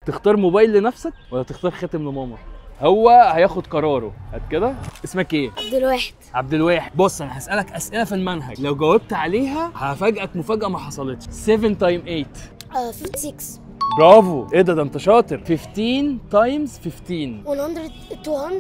تختار موبايل لنفسك ولا تختار خاتم لماما؟ هو هياخد قراره. هات كده. اسمك ايه؟ عبد الواحد. عبد الواحد. بص انا هسألك اسئله في المنهج، لو جاوبت عليها هفاجئك مفاجاه ما حصلتش. 7 تايم 8. 56. برافو. ايه ده انت شاطر. 15 تايمز 15. 226.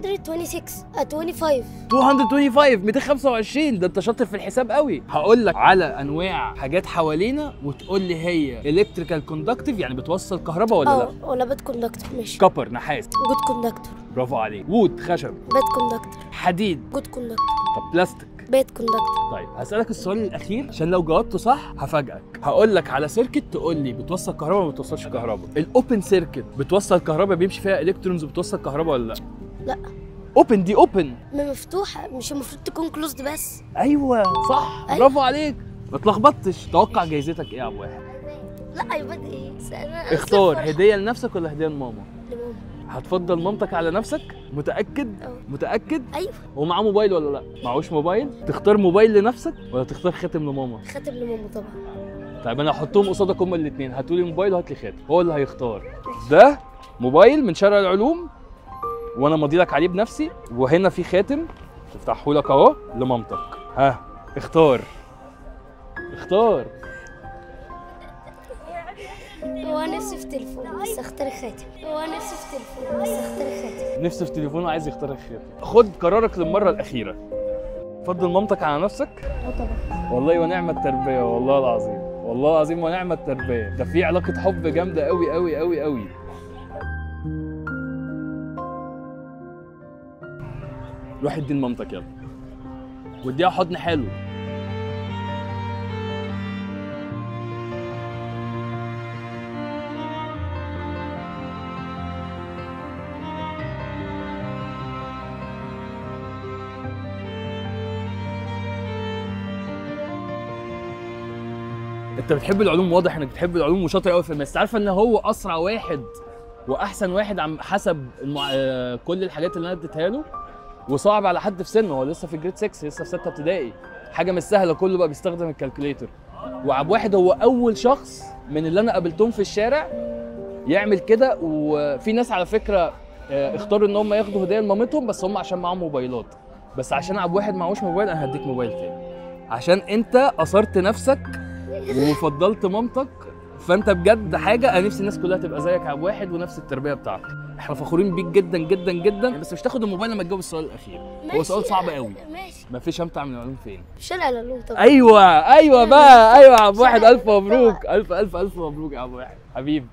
225. 225. ده انت شاطر في الحساب قوي. هقول لك على انواع حاجات حوالينا وتقول لي هي الكتريكال كوندكتيف يعني بتوصل كهرباء ولا لا؟ ولا باد كوندكتور. ماشي. كبر نحاس. جود كوندكتور. برافو عليك. وود خشب. باد كوندكتور. حديد. جود كوندكتور. طب بلاستيك. باد كوندكتور. طيب هسألك السؤال الأخير عشان لو جاوبته صح هفاجئك. هقول لك على سيركت تقول لي بتوصل كهرباء ولا ما بتوصلش كهرباء. الأوبن سيركت بتوصل كهرباء بيمشي فيها إلكترونز وبتوصل كهرباء ولا لا؟ لا. اوبن دي اوبن. مفتوحة، مش المفروض تكون كلوزد بس. ايوه صح. أيوة. برافو عليك. ما اتلخبطتش. توقع جايزتك ايه يا ابو واحد؟ لا يبقى ايه؟ اختار هديه لنفسك ولا هديه لماما؟ لماما. هتفضل مامتك على نفسك؟ متاكد؟ متاكد؟ ايوه. ومعاه موبايل ولا لا؟ معهوش موبايل؟ تختار موبايل لنفسك ولا تختار خاتم لماما؟ خاتم لماما طبعا. طيب انا هحطهم قصادك هما الاثنين، هاتوا لي موبايل وهات لي خاتم. هو اللي هيختار. ده موبايل من شارع العلوم وانا ماضي لك عليه بنفسي، وهنا في خاتم تفتحه لك اهو لمامتك. ها اختار. اختار. هو نفسي في تليفون بس اختار خاتم. هو نفسي في تليفون بس اختار خاتم. نفسه في تليفون وعايز يختار الخاتم. خد قرارك للمره الاخيره. فضل مامتك على نفسك؟ طبعا. والله ونعم التربيه، والله العظيم، والله العظيم ونعم التربيه. ده في علاقه حب جامده قوي قوي قوي قوي. روح ادي لمامتك يلا واديها حضن حلو. انت بتحب العلوم، واضح انك بتحب العلوم وشاطر قوي في الماس. عارفه ان هو اسرع واحد واحسن واحد عم حسب كل الحاجات اللي انا اديتها له، وصعب على حد في سنه. هو لسه في جريد 6، لسه في 6 ابتدائي. حاجه مش سهله، كله بقى بيستخدم الكالكوليتر. وعبد واحد هو اول شخص من اللي انا قابلتهم في الشارع يعمل كده. وفي ناس على فكره اختاروا ان هم ياخدوا هديه لمامتهم بس هم عشان معاهم موبايلات. بس عشان عبد واحد معهوش موبايل انا هديك موبايل تاني عشان انت اثرت نفسك وفضلت مامتك. فانت بجد حاجه، انا نفسي الناس كلها تبقى زيك يا عبد واحد ونفس التربيه بتاعتك. احنا فخورين بيك جدا جدا جدا. بس مش تاخد الموبايل لما تجاوب السؤال الاخير. هو سؤال صعب قوي. ماشي. مفيش امتع من العلوم فين؟ شارع العلوم طبعا. ايوه بقى. ايوه يا عبد واحد. الف مبروك. الف الف الف مبروك يا عبد واحد حبيبي.